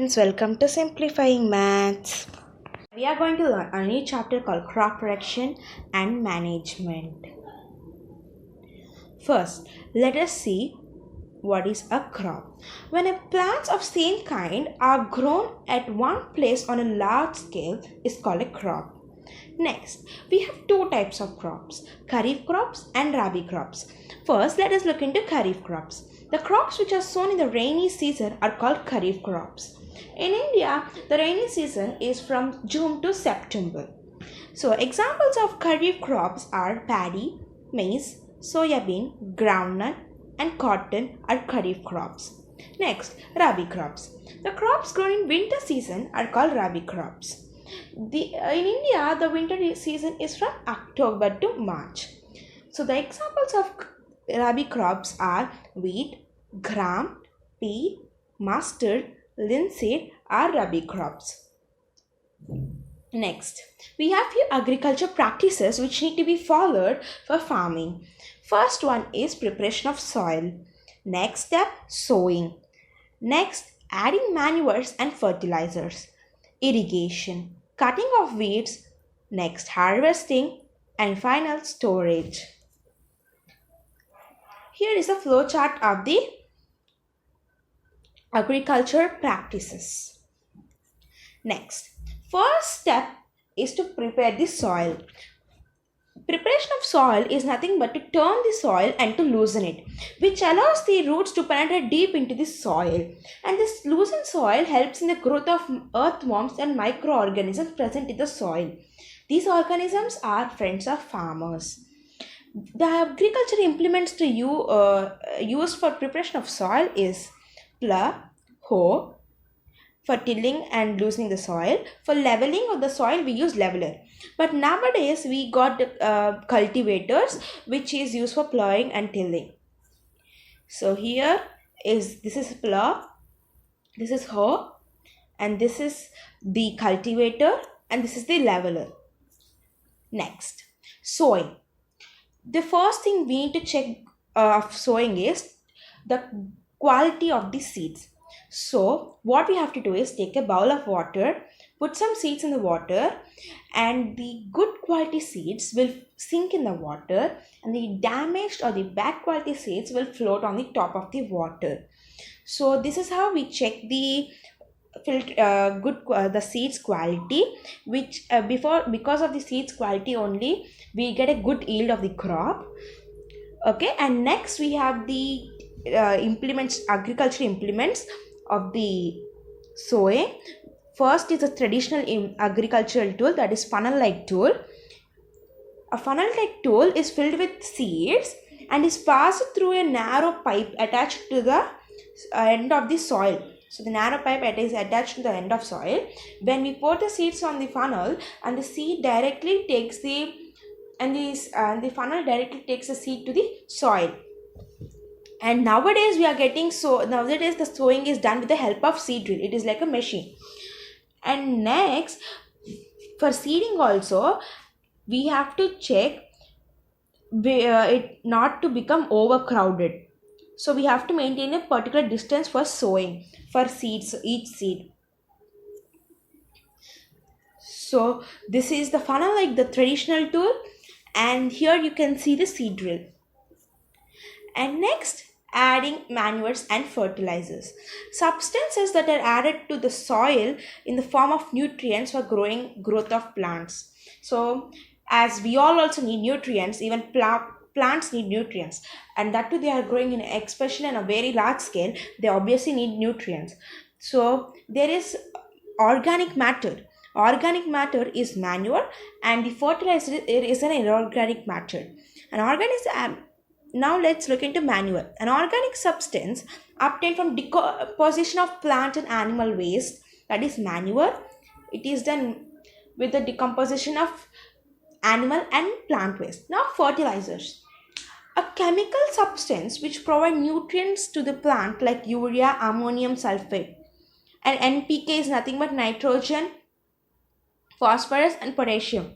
students, welcome to Simplifying Maths. We are going to learn a new chapter called Crop Production and Management. First, let us see what is a crop. When plants of same kind are grown at one place on a large scale is called a crop. Next, we have two types of crops, kharif crops and rabi crops. First, let us look into kharif crops. The crops which are sown in the rainy season are called kharif crops. In India, the rainy season is from June to September. So, examples of kharif crops are paddy, maize, soyabean, groundnut, and cotton are kharif crops. Next, rabi crops. The crops grown in winter season are called rabi crops. In India, the winter season is from October to March. So the examples of rabi crops are wheat, gram, pea, mustard, linseed are rabi crops. Next, we have few agriculture practices which need to be followed for farming. First one is preparation of soil. Next step, sowing. Next, adding manures and fertilizers. Irrigation, cutting of weeds, next harvesting, and final storage. Here is a flow chart of the agriculture practices. Next, first step is to prepare the soil. Preparation of soil is nothing but to turn the soil and to loosen it, which allows the roots to penetrate deep into the soil. And this loosened soil helps in the growth of earthworms and microorganisms present in the soil. These organisms are friends of farmers. The agriculture implements to use for preparation of soil is plough, hoe, for tilling and loosening the soil. For leveling of the soil, we use leveler. But nowadays, we got cultivators, which is used for ploughing and tilling. So this is plough, this is hoe, and this is the cultivator, and this is the leveler. Next, sowing. The first thing we need to check of sowing is the quality of the seeds. So what we have to do is take a bowl of water, put some seeds in the water, and the good quality seeds will sink in the water and the damaged or the bad quality seeds will float on the top of the water. So this is how we check the the seeds quality, which because of the seeds quality only we get a good yield of the crop. Okay, and next we have the agriculture implements of the sowing. First is a traditional agricultural tool, that is funnel-like tool. A funnel-like tool is filled with seeds and is passed through a narrow pipe attached to the end of the soil. So the narrow pipe is attached to the end of soil. When we pour the seeds on the funnel, and the seed directly takes the funnel directly takes the seed to the soil. And nowadays nowadays the sowing is done with the help of seed drill. It is like a machine. And next, for seeding also, we have to check it not to become overcrowded. So we have to maintain a particular distance for sowing for seeds, each seed. So this is the funnel, like the traditional tool, and here you can see the seed drill. And next, adding manures and fertilizers, substances that are added to the soil in the form of nutrients for growth of plants. So as we all also need nutrients, even plants need nutrients, and that too they are growing especially on a very large scale, they obviously need nutrients. So there is organic matter. Organic matter is manure, and the fertilizer is an inorganic matter. Now let's look into manure. An organic substance obtained from decomposition of plant and animal waste, that is manure. It is done with the decomposition of animal and plant waste. Now fertilizers. A chemical substance which provide nutrients to the plant like urea, ammonium sulfate. And NPK is nothing but nitrogen, phosphorus and potassium.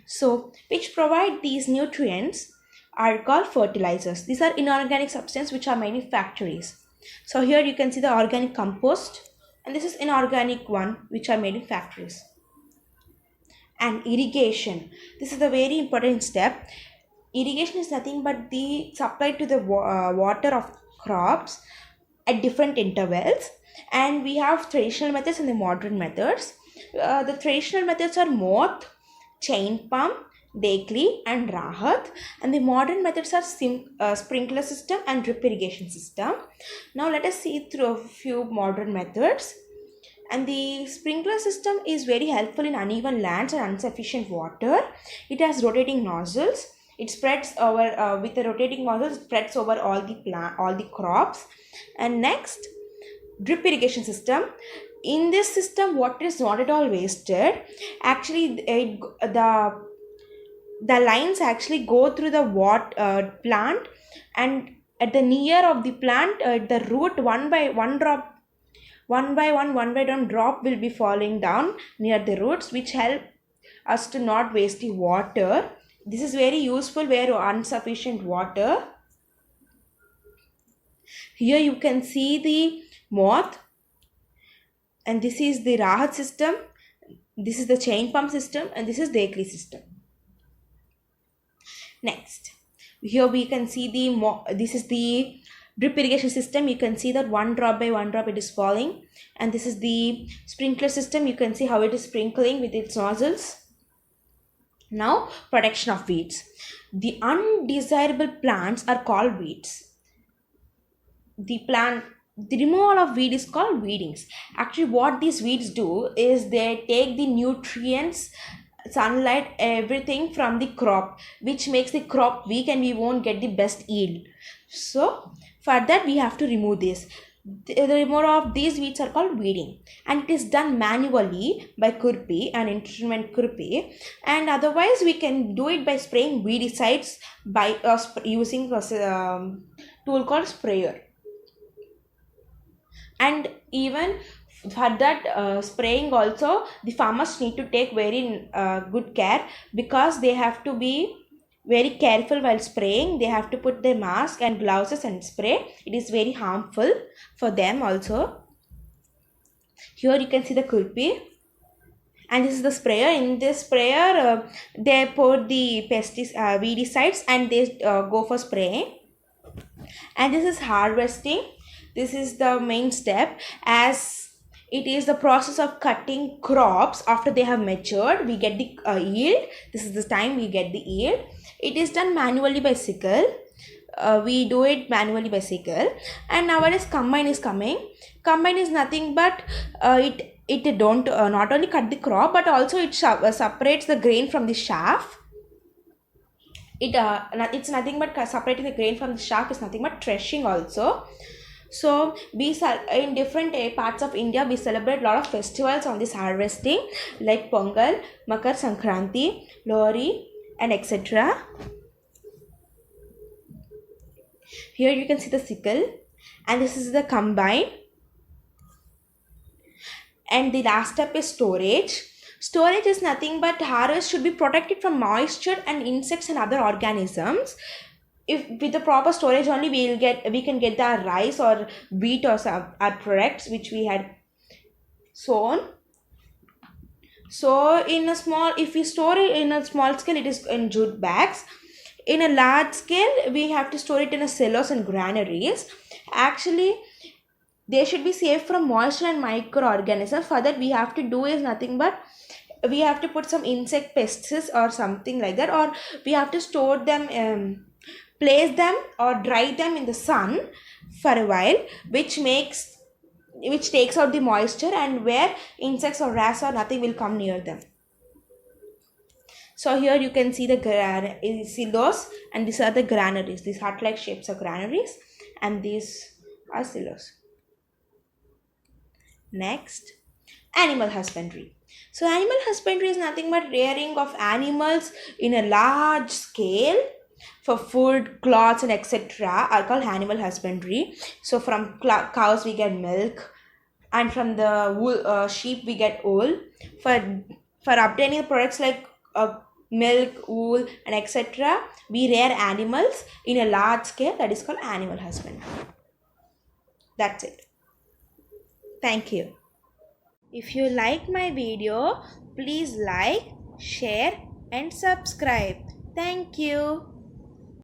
So which provide these nutrients are called fertilizers. These are inorganic substances which are made in factories. So here you can see the organic compost, and this is inorganic one which are made in factories. And irrigation, this is a very important step. Irrigation is nothing but the supply to the water of crops at different intervals, and we have traditional methods and the modern methods. The traditional methods are moat, chain pump, dekli and rahat, and the modern methods are sprinkler system and drip irrigation system. Now let us see through a few modern methods. And the sprinkler system is very helpful in uneven lands and insufficient water. It has rotating nozzles. It spreads over with the rotating nozzles, spreads over all the crops. And next, drip irrigation system. In this system, water is not at all wasted. Actually, the lines actually go through the plant, and at the near of the plant, the root one by one drop will be falling down near the roots, which help us to not waste the water. This is very useful where insufficient water. Here you can see the moat, and this is the rahat system, this is the chain pump system, and this is the dekli system. Next, here we can see this is the drip irrigation system. You can see that one drop by one drop it is falling, and this is the sprinkler system. You can see how it is sprinkling with its nozzles. Now, protection of weeds. The undesirable plants are called weeds. The removal of weed is called weedings. Actually, what these weeds do is they take the nutrients, sunlight, everything from the crop, which makes the crop weak and we won't get the best yield. So for that we have to remove this. The removal of these weeds are called weeding, and it is done manually by kurphi, an instrument kurphi, and otherwise we can do it by spraying weedicides by using a tool called sprayer. And even for that spraying also, the farmers need to take very good care, because they have to be very careful while spraying. They have to put their mask and gloves and spray. It is very harmful for them also. Here you can see the kurphi, and this is the sprayer. In this sprayer they pour the weedicides and they go for spraying. And this is harvesting. This is the main step, as it is the process of cutting crops after they have matured. We get the yield. This is the time we get the yield. It is done manually by sickle. We do it manually by sickle. And nowadays combine is coming. Combine is nothing but it don't not only cut the crop, but also it separates the grain from the chaff. It's nothing but separating the grain from the chaff is nothing but threshing also. So in different parts of India, we celebrate a lot of festivals on this harvesting, like Pongal, Makar Sankranti, Lori, and etc. Here you can see the sickle, and this is the combine. And the last step is storage. Storage is nothing but harvest should be protected from moisture and insects and other organisms. If with the proper storage only we can get the rice or wheat or our products which we had sown. So if we store it in a small scale, it is in jute bags. In a large scale, we have to store it in a silos and granaries. Actually, they should be safe from moisture and microorganisms. For that, we have to do is nothing but we have to put some insect pests or something like that, or we have to store them, place them or dry them in the sun for a while, which takes out the moisture, and where insects or rats or nothing will come near them. So here you can see the silos, and these are the granaries. These heart-like shapes are granaries, and these are silos. Next, animal husbandry. So animal husbandry is nothing but rearing of animals in a large scale for food, cloths, and etc. are called animal husbandry. So from cows we get milk, and from the sheep we get wool. For obtaining products like milk, wool, and etc., we rear animals in a large scale. That is called animal husbandry. That's it. Thank you. If you like my video, please like, share and subscribe. Thank you.